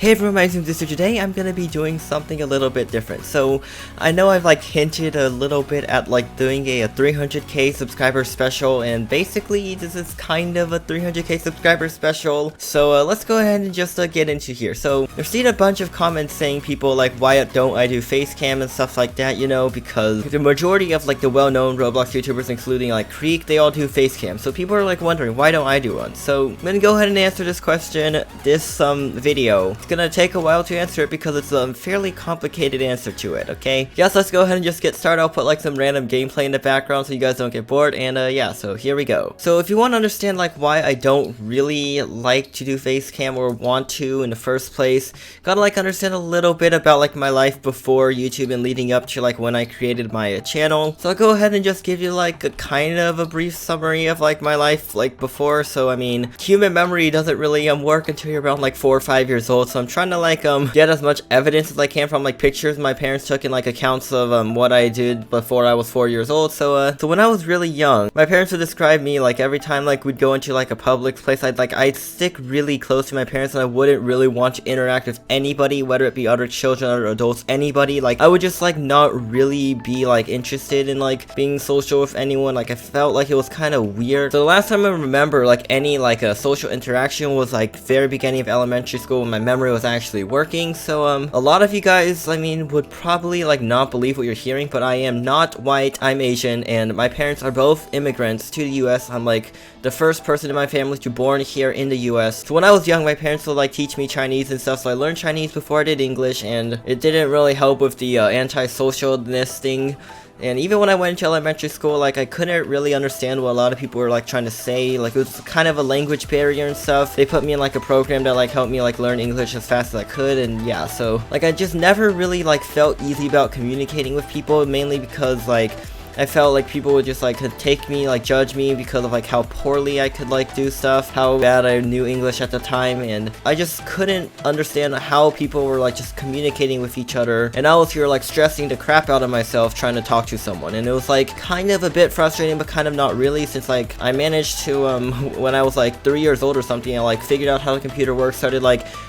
Hey everyone, MyUsernamesThis, so today I'm gonna be doing something a little bit different. So, I know I've hinted a little bit at doing a 300k subscriber special, and basically this is kind of a 300k subscriber special. So let's go ahead and just get into here. So, I've seen a bunch of comments saying people why don't I do facecam and stuff like that, you know, because the majority of the well-known Roblox YouTubers, including Creek, they all do facecam. So people are wondering, why don't I do one? So, I'm gonna go ahead and answer this question, this video. It's gonna take a while to answer it because it's a fairly complicated answer to it, okay? Yes, let's go ahead and just get started. I'll put some random gameplay in the background so you guys don't get bored, and yeah, so here we go. So if you want to understand why I don't really like to do facecam or want to in the first place, gotta understand a little bit about my life before YouTube and leading up to when I created my channel. So I'll go ahead and just give you a kind of a brief summary of my life before. So I mean, human memory doesn't really work until you're around 4 or 5 years old, so I'm trying to get as much evidence as I can from pictures my parents took and accounts of what I did before I was 4 years old. So when I was really young, my parents would describe me every time we'd go into a public place, I'd stick really close to my parents and I wouldn't really want to interact with anybody, whether it be other children or adults, anybody. I would just not really be interested in being social with anyone. I felt it was kind of weird. So the last time I remember any a social interaction was very beginning of elementary school when my memory was actually working. So a lot of you guys, I mean, would probably not believe what you're hearing, but I am not white, I'm Asian, and my parents are both immigrants to the US. I'm the first person in my family to born here in the US. So when I was young, my parents would teach me Chinese and stuff, so I learned Chinese before I did English, and it didn't really help with the anti-socialness thing. And even when I went into elementary school, I couldn't really understand what a lot of people were trying to say. It was kind of a language barrier and stuff. They put me in a program that helped me learn English as fast as I could, and yeah, so I just never really felt easy about communicating with people, mainly because I felt people would just could take me, judge me because of how poorly I could do stuff, how bad I knew English at the time, and I just couldn't understand how people were just communicating with each other, and I was here stressing the crap out of myself trying to talk to someone, and it was kind of a bit frustrating, but kind of not really, since I managed to when I was 3 years old or something, I figured out how the computer works, started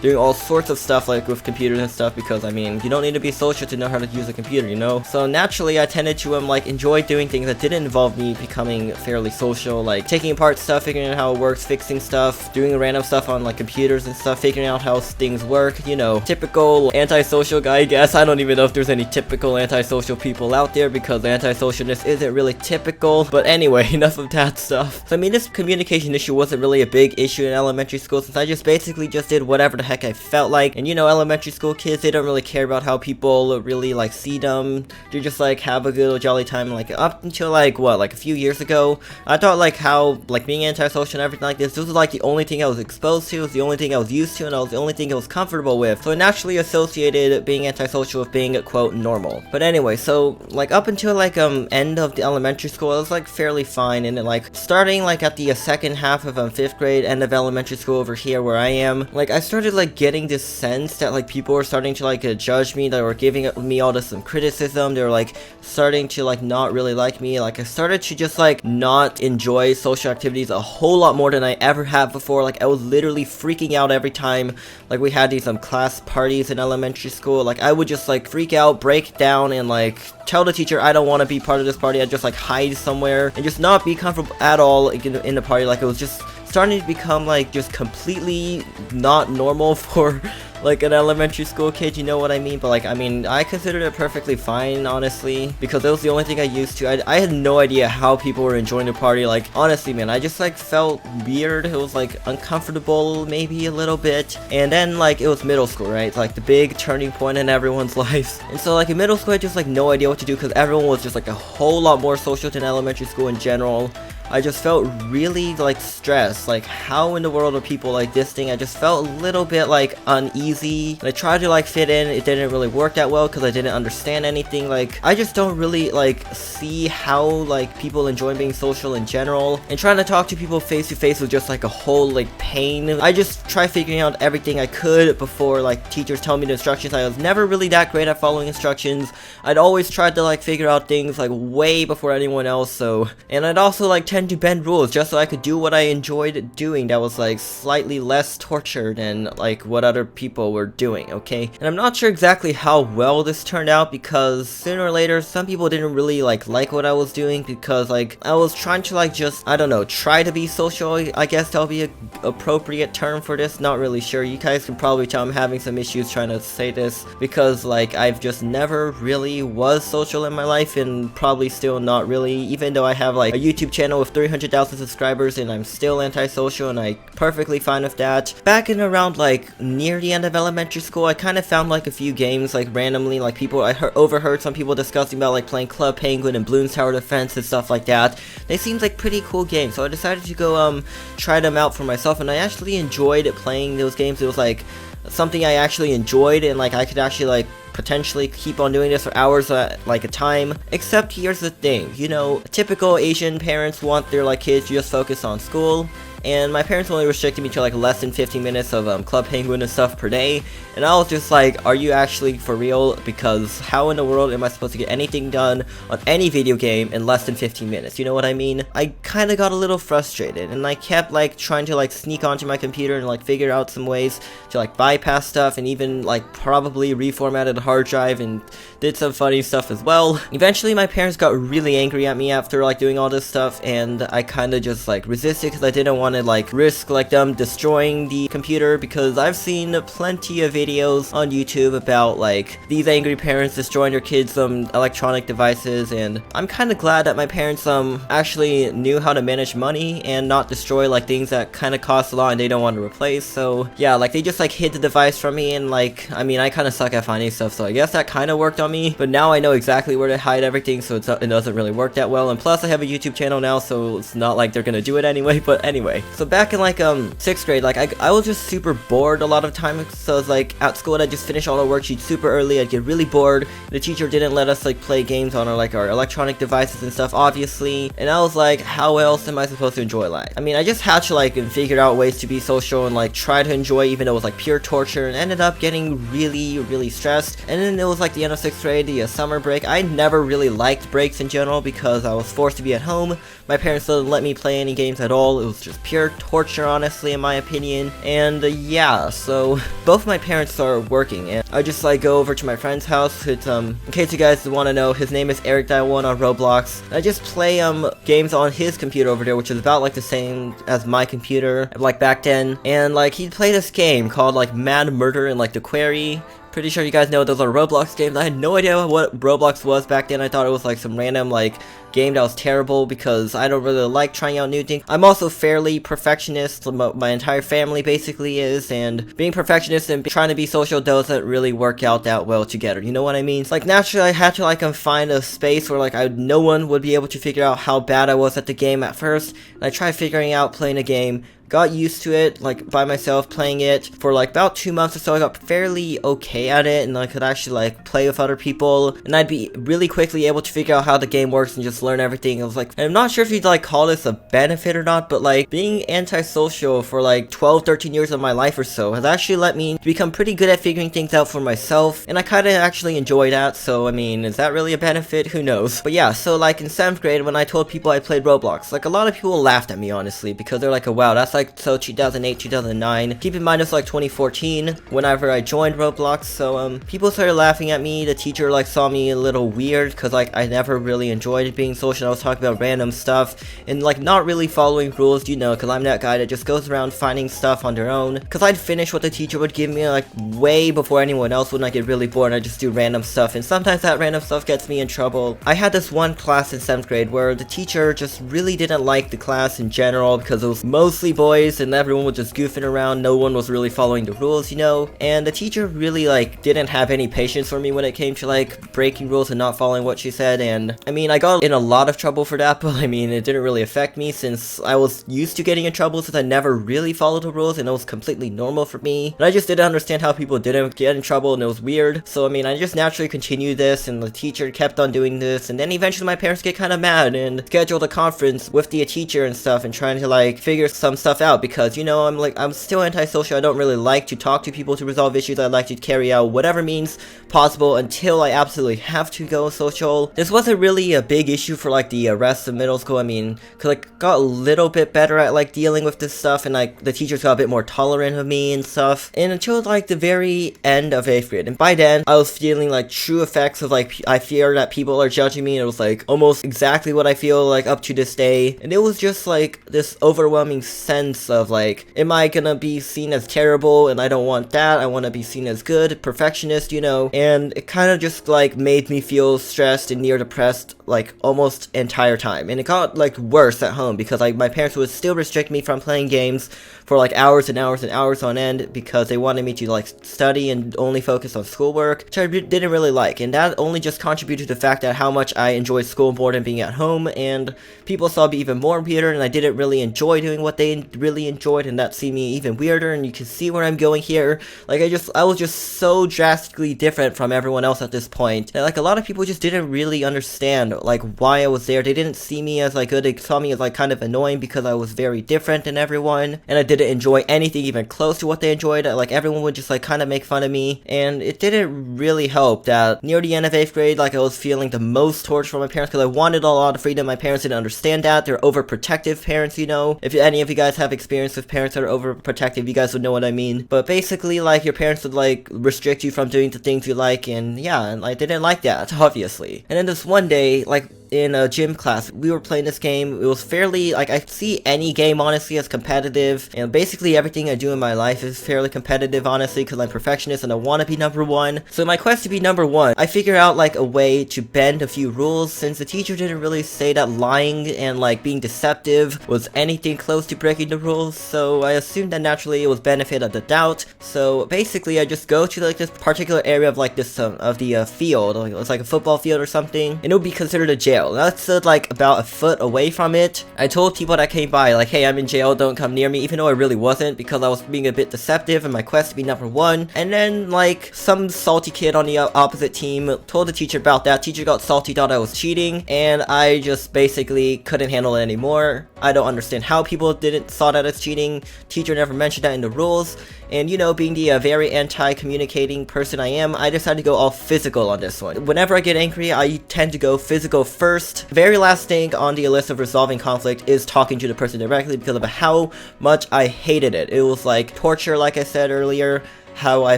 doing all sorts of stuff with computers and stuff, because I mean, you don't need to be social to know how to use a computer, you know? So naturally I tended to enjoy doing things that didn't involve me becoming fairly social, taking apart stuff, figuring out how it works, fixing stuff, doing random stuff on computers and stuff, figuring out how things work, you know, typical antisocial guy, I guess. I don't even know if there's any typical antisocial people out there, because antisocialness isn't really typical, but anyway, enough of that stuff. So I mean, this communication issue wasn't really a big issue in elementary school, since I just basically just did whatever the heck I felt like, and you know, elementary school kids, they don't really care about how people really see them. They just have a good old jolly time. Up until what, a few years ago, I thought how being antisocial and everything this was the only thing I was exposed to, it was the only thing I was used to, and it was the only thing I was comfortable with. So I naturally associated being antisocial with being quote normal. But anyway, so up until end of the elementary school, I was fairly fine, and then starting at the second half of 5th grade, end of elementary school over here where I am, I started getting this sense that people were starting to judge me, they were giving me all this some criticism, they were starting to not really like me. I started to just not enjoy social activities a whole lot more than I ever have before. I was literally freaking out every time we had these class parties in elementary school. I would just freak out, break down, and tell the teacher I don't want to be part of this party. I'd just hide somewhere and just not be comfortable at all in the party. It was just starting to become just completely not normal for an elementary school kid, you know what I mean? But I mean, I considered it perfectly fine, honestly, because it was the only thing I used to. I had no idea how people were enjoying the party. Honestly, man, I just felt weird. It was uncomfortable, maybe a little bit. And then it was middle school, right? The big turning point in everyone's lives. And so in middle school, I just no idea what to do, because everyone was just a whole lot more social than elementary school in general. I just felt really stressed, how in the world are people this thing? I just felt a little bit uneasy, and I tried to fit in. It didn't really work that well because I didn't understand anything. I just don't really see how people enjoy being social in general, and trying to talk to people face to face was just a whole pain. I just tried figuring out everything I could before teachers tell me the instructions. I was never really that great at following instructions. I'd always tried to figure out things way before anyone else. So, and I'd also tend tend to bend rules just so I could do what I enjoyed doing that was like slightly less tortured than like what other people were doing, okay? And I'm not sure exactly how well this turned out because sooner or later some people didn't really like what I was doing because like I was trying to like just, I don't know, try to be social. I guess that'll be an appropriate term for this. Not really sure. You guys can probably tell I'm having some issues trying to say this because like I've just never really was social in my life and probably still not really, even though I have like a YouTube channel with 300,000 subscribers and I'm still antisocial and I'm perfectly fine with that. Back in around like near the end of elementary school, I kind of found like a few games like randomly, like people, I overheard some people discussing about like playing Club Penguin and Bloons Tower Defense and stuff like that. They seemed like pretty cool games, so I decided to go try them out for myself, and I actually enjoyed playing those games. It was like something I actually enjoyed, and like I could actually like potentially keep on doing this for hours at like a time. Except here's the thing, you know, typical Asian parents want their like kids to just focus on school, and my parents only restricted me to like less than 15 minutes of Club Penguin and stuff per day, and I was just like, are you actually for real? Because how in the world am I supposed to get anything done on any video game in less than 15 minutes? You know what I mean? I kind of got a little frustrated, and I kept like trying to like sneak onto my computer and like figure out some ways to like bypass stuff, and even like probably reformatted the hard drive and did some funny stuff as well. Eventually my parents got really angry at me after like doing all this stuff, and I kind of just like resisted because I didn't want to like risk like them destroying the computer, because I've seen plenty of videos on YouTube about like these angry parents destroying their kids' electronic devices, and I'm kind of glad that my parents actually knew how to manage money and not destroy like things that kind of cost a lot and they don't want to replace. So yeah, like they just like hid the device from me, and like I mean I kind of suck at finding stuff, so I guess that kind of worked on me, but now I know exactly where to hide everything, so it doesn't really work that well. And plus I have a YouTube channel now, so it's not like they're gonna do it anyway. But anyway, so back in like 6th grade, like I was just super bored a lot of times. So it's like at school I'd just finish all our worksheets super early, I'd get really bored, the teacher didn't let us like play games on our electronic devices and stuff, obviously, and I was like, how else am I supposed to enjoy life? I mean, I just had to like figure out ways to be social and like try to enjoy, even though it was like pure torture, and ended up getting really stressed. And then it was like the end of 6th grade, the summer break. I never really liked breaks in general because I was forced to be at home. My parents didn't let me play any games at all. It was just pure torture, honestly, in my opinion. And yeah, so both my parents are working, and I just like go over to my friend's house. It's in case you guys want to know, his name is Eric Daiwon on Roblox. I just play games on his computer over there, which is about like the same as my computer like back then. And like he'd play this game called like Mad Murder and like The Quarry. Pretty sure you guys know those are Roblox games. I had no idea what Roblox was back then. I thought it was like some random like game that was terrible because I don't really like trying out new things. I'm also fairly perfectionist. My entire family basically is, and being perfectionist and trying to be social doesn't really work out that well together. You know what I mean? It's like naturally I had to like find a space where like no one would be able to figure out how bad I was at the game at first. And I tried figuring out playing a game. Got used to it, like, by myself, playing it for, like, about 2 months or so. I got fairly okay at it, and I could actually, like, play with other people, and I'd be really quickly able to figure out how the game works and just learn everything. It was like, and I'm not sure if you'd, like, call this a benefit or not, but, like, being antisocial for, like, 12, 13 years of my life or so has actually let me become pretty good at figuring things out for myself, and I kind of actually enjoy that. So, I mean, is that really a benefit? Who knows? But yeah, so, like, in 7th grade, when I told people I played Roblox, like, a lot of people laughed at me, honestly, because they're like, oh, wow, that's like so 2008, 2009. Keep in mind it's like 2014 whenever I joined Roblox. So people started laughing at me. The teacher like saw me a little weird because like I never really enjoyed being social. I was talking about random stuff and like not really following rules, you know, because I'm that guy that just goes around finding stuff on their own. Because I'd finish what the teacher would give me like way before anyone else would. I get really bored and I just do random stuff, and sometimes that random stuff gets me in trouble. I had this one class in 7th grade where the teacher just really didn't like the class in general because it was mostly boys and everyone was just goofing around. No one was really following the rules, you know, and the teacher really like didn't have any patience for me when it came to like breaking rules and not following what she said. And I mean, I got in a lot of trouble for that, but I mean, it didn't really affect me since I was used to getting in trouble since I never really followed the rules and it was completely normal for me. And I just didn't understand how people didn't get in trouble, and it was weird. So I mean, I just naturally continued this, and the teacher kept on doing this, and then eventually my parents get kind of mad and scheduled a conference with the teacher and stuff and trying to like figure some stuff stuff out because, you know, I'm still antisocial. I don't really like to talk to people to resolve issues. I like to carry out whatever means possible until I absolutely have to go social. This wasn't really a big issue for like the rest of middle school. I mean, cause I got a little bit better at like dealing with this stuff, and like the teachers got a bit more tolerant of me and stuff. And until like the very end of 8th grade, and by then I was feeling like true effects of like I fear that people are judging me. It was like almost exactly what I feel like up to this day, and it was just like this overwhelming sense of like, am I gonna be seen as terrible? And I don't want that. I want to be seen as good, perfectionist, you know. And it kind of just like made me feel stressed and near depressed like almost entire time. And it got like worse at home because like my parents would still restrict me from playing games for like hours and hours and hours on end because they wanted me to like study and only focus on schoolwork, which I didn't really like. And that only just contributed to the fact that how much I enjoyed school more than being at home, and people saw me even more weirder, and I didn't really enjoy doing what they really enjoyed, and that see me even weirder. And you can see where I'm going here. Like I was just so drastically different from everyone else at this point that like a lot of people just didn't really understand like why I was there. They didn't see me as like good. They saw me as like kind of annoying because I was very different than everyone, and I didn't enjoy anything even close to what they enjoyed. Like everyone would just like kind of make fun of me, and it didn't really help that near the end of 8th grade, like I was feeling the most torture from my parents because I wanted a lot of freedom. My parents didn't understand that. They're overprotective parents, you know. If any of you guys have experience with parents that are overprotective, you guys would know what I mean. But basically, like your parents would like restrict you from doing the things you like, and yeah, and I didn't like that, obviously. And then this one day, like in a gym class, we were playing this game. It was fairly, like, I see any game, honestly, as competitive, and basically everything I do in my life is fairly competitive, honestly, because I'm a perfectionist and I want to be number one. So in my quest to be number one, I figured out, like, a way to bend a few rules, since the teacher didn't really say that lying and, like, being deceptive was anything close to breaking the rules, so I assumed that naturally it was benefit of the doubt. So basically, I just go to, like, this particular area of, like, this, of the field, like, it was like a football field or something, and it would be considered a jail. I stood like about a foot away from it. I told people that came by like, hey, I'm in jail, don't come near me, even though I really wasn't, because I was being a bit deceptive in my quest to be number one. And then like some salty kid on the opposite team told the teacher about that. Teacher got salty, thought I was cheating, and I just basically couldn't handle it anymore. I don't understand how people didn't saw that as cheating. Teacher never mentioned that in the rules. And you know, being the very anti-communicating person I am, I decided to go all physical on this one. Whenever I get angry, I tend to go physical first. Very last thing on the list of resolving conflict is talking to the person directly, because of how much I hated it. It was like torture, like I said earlier. How I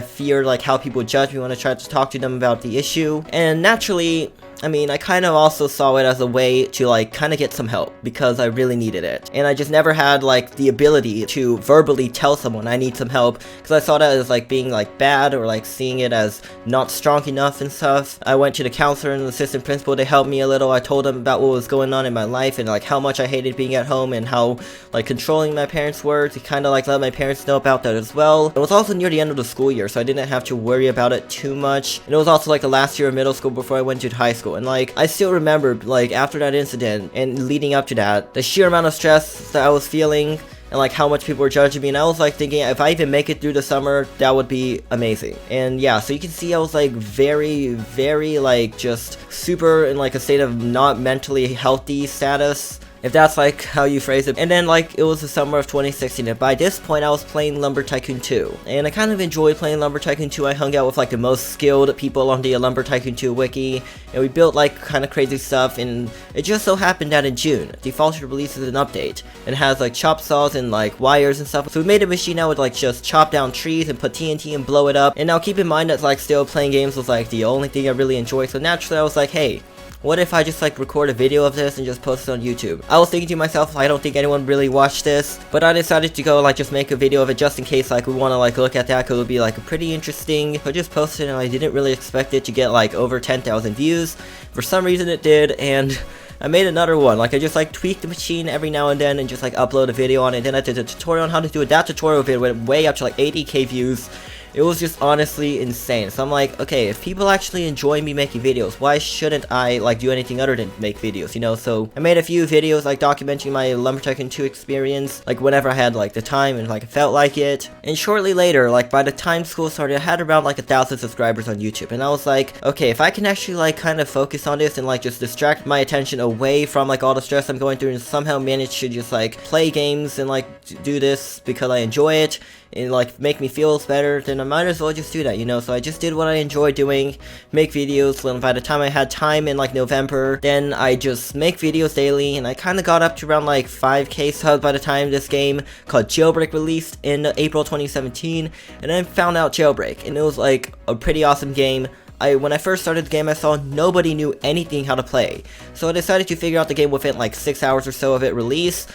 feared like how people judge me when I tried to talk to them about the issue. And naturally, I mean, I kind of also saw it as a way to like kind of get some help because I really needed it. And I just never had like the ability to verbally tell someone I need some help, because I saw that as like being like bad, or like seeing it as not strong enough and stuff. I went to the counselor and the assistant principal to help me a little. I told them about what was going on in my life and like how much I hated being at home and how like controlling my parents were, to kind of like let my parents know about that as well. It was also near the end of the school year, so I didn't have to worry about it too much. And it was also like the last year of middle school before I went to high school. And like I still remember like after that incident and leading up to that, the sheer amount of stress that I was feeling and like how much people were judging me, and I was like thinking if I even make it through the summer, that would be amazing. And yeah, so you can see I was like very like just super in like a state of not mentally healthy status, if that's like how you phrase it. And then like it was the summer of 2016, and by this point I was playing Lumber Tycoon 2, and I kind of enjoyed playing Lumber Tycoon 2. I hung out with like the most skilled people on the Lumber Tycoon 2 wiki, and we built like kind of crazy stuff. And it just so happened that in June, Default releases an update and has like chop saws and like wires and stuff. So we made a machine that would like just chop down trees and put TNT and blow it up. And now keep in mind that like still playing games was like the only thing I really enjoyed, so naturally I was like, hey, what if I just like record a video of this and just post it on YouTube? I was thinking to myself, I don't think anyone really watched this, but I decided to go like just make a video of it just in case like we want to like look at that, because it would be like pretty interesting. So I just posted it, and I didn't really expect it to get like over 10,000 views. For some reason it did, and I made another one. Like I just like tweaked the machine every now and then and just like upload a video on it. Then I did a tutorial on how to do it. That tutorial video went way up to like 80k views. It was just honestly insane. So I'm like, okay, if people actually enjoy me making videos, why shouldn't I like do anything other than make videos, you know? So I made a few videos like documenting my Lumber Tycoon 2 experience, like whenever I had like the time and like felt like it. And shortly later, like by the time school started, I had around like 1,000 subscribers on YouTube, and I was like, okay, if I can actually like kind of focus on this and like just distract my attention away from like all the stress I'm going through, and somehow manage to just like play games and like do this because I enjoy it and like make me feel better, then I might as well just do that, you know. So I just did what I enjoy doing, make videos. Well, by the time I had time in like November, then I just make videos daily, and I kind of got up to around like 5k subs by the time this game called Jailbreak released in April 2017, and then found out Jailbreak, and it was like a pretty awesome game. When I first started the game, I saw nobody knew anything how to play, so I decided to figure out the game within like 6 hours or so of it release.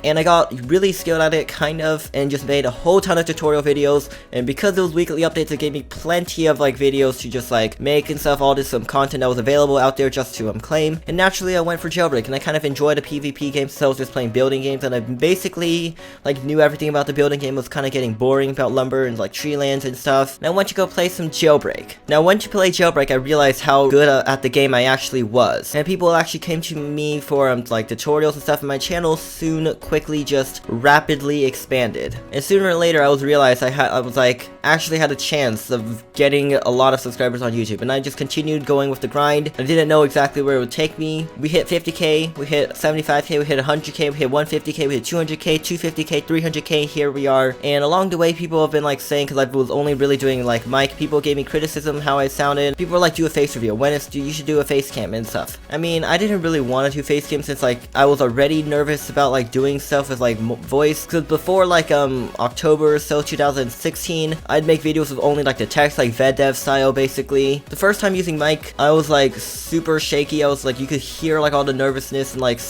And I got really skilled at it, kind of, and just made a whole ton of tutorial videos. And because those weekly updates, it gave me plenty of like videos to just like make and stuff, all this content that was available out there just to claim. And naturally I went for Jailbreak, and I kind of enjoyed the PvP games, so I was just playing building games, and I basically like knew everything about the building game. Was kind of getting boring about lumber and like tree lands and stuff. And I went to go play some Jailbreak. Now once you play Jailbreak, I realized how good at the game I actually was. And people actually came to me for like tutorials and stuff, and my channel soon quickly just rapidly expanded. And sooner or later I realized I was like actually had a chance of getting a lot of subscribers on YouTube, and I just continued going with the grind. I didn't know exactly where it would take me. We hit 50k, we hit 75k, we hit 100k, we hit 150k, we hit 200k, 250k, 300k, here we are. And along the way people have been like saying, because I was only really doing like mic, people gave me criticism how I sounded. People were like, do a face reveal, you should do a face cam and stuff. I mean, I didn't really want to do face cam since like I was already nervous about like doing stuff with like voice, because before like October or so 2016, I'd make videos with only like the text, like VedDev style basically. The first time using mic, I was like super shaky. I was like, you could hear like all the nervousness and like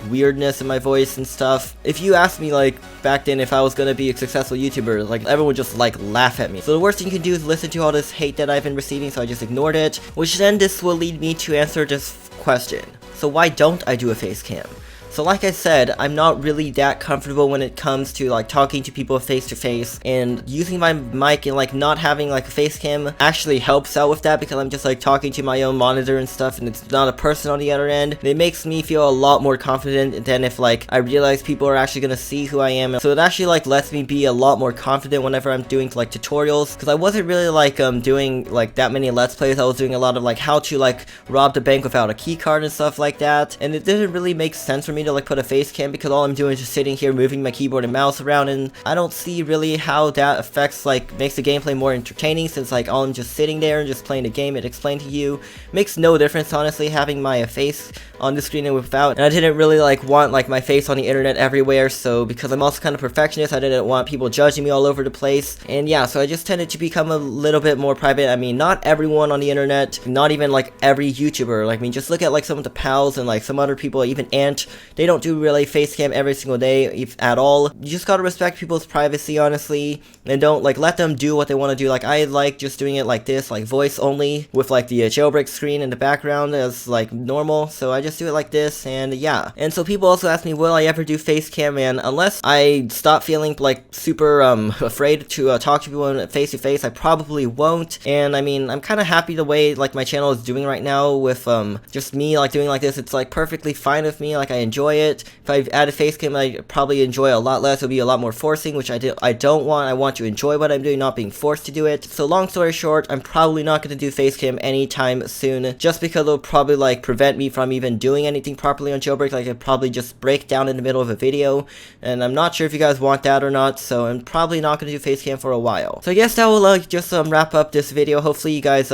weirdness in my voice and stuff. If you asked me like back then if I was gonna be a successful YouTuber, like everyone would just like laugh at me. So the worst thing you can do is listen to all this hate that I've been receiving, so I just ignored it, which then this will lead me to answer this question. So why don't I do a face cam? So like I said, I'm not really that comfortable when it comes to like talking to people face to face, and using my mic and like not having like a face cam actually helps out with that, because I'm just like talking to my own monitor and stuff, and it's not a person on the other end. And it makes me feel a lot more confident than if like I realize people are actually gonna see who I am. So it actually like lets me be a lot more confident whenever I'm doing like tutorials, because I wasn't really like doing like that many let's plays. I was doing a lot of like how to like rob the bank without a key card and stuff like that, and it didn't really make sense for me to like put a face cam, because all I'm doing is just sitting here moving my keyboard and mouse around, and I don't see really how that affects like makes the gameplay more entertaining, since like all I'm just sitting there and just playing the game and explain to you. Makes no difference honestly having my face on the screen and without. And I didn't really like want like my face on the internet everywhere, so because I'm also kind of perfectionist, I didn't want people judging me all over the place. And yeah, so I just tended to become a little bit more private. I mean, not everyone on the internet, not even like every YouTuber. Like, I mean, just look at like some of the pals and like some other people, even Ant, they don't do really face cam every single day if at all. You just gotta respect people's privacy honestly, and don't like let them do what they want to do. Like I like just doing it like this, like voice only, with like the jailbreak screen in the background as like normal. So I just do it like this, and yeah. And so people also ask me, will I ever do face cam? And unless I stop feeling like super afraid to talk to people face to face, I probably won't. And I mean, I'm kind of happy the way like my channel is doing right now with just me like doing like this. It's like perfectly fine with me. Like I enjoy it. If I added face cam, I probably enjoy it a lot less. It'll be a lot more forcing, which I don't want. I want to enjoy what I'm doing, not being forced to do it. So long story short, I'm probably not going to do face cam anytime soon, just because it'll probably like prevent me from even doing anything properly on Jailbreak. Like I'd probably just break down in the middle of a video, and I'm not sure if you guys want that or not, so I'm probably not going to do face cam for a while. So I guess that will just wrap up this video. Hopefully you guys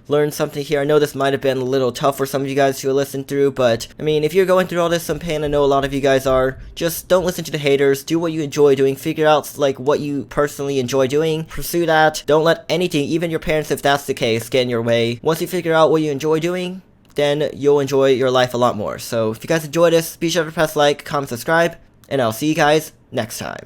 learned something here. I know this might have been a little tough for some of you guys to listen through, but I mean, if you're going through all this some pain, I know a lot of you guys are, just don't listen to the haters. Do what you enjoy doing. Figure out like what you personally enjoy doing. Pursue that. Don't let anything, even your parents if that's the case, get in your way. Once you figure out what you enjoy doing, then you'll enjoy your life a lot more. So if you guys enjoyed this, be sure to press like, comment, subscribe, and I'll see you guys next time.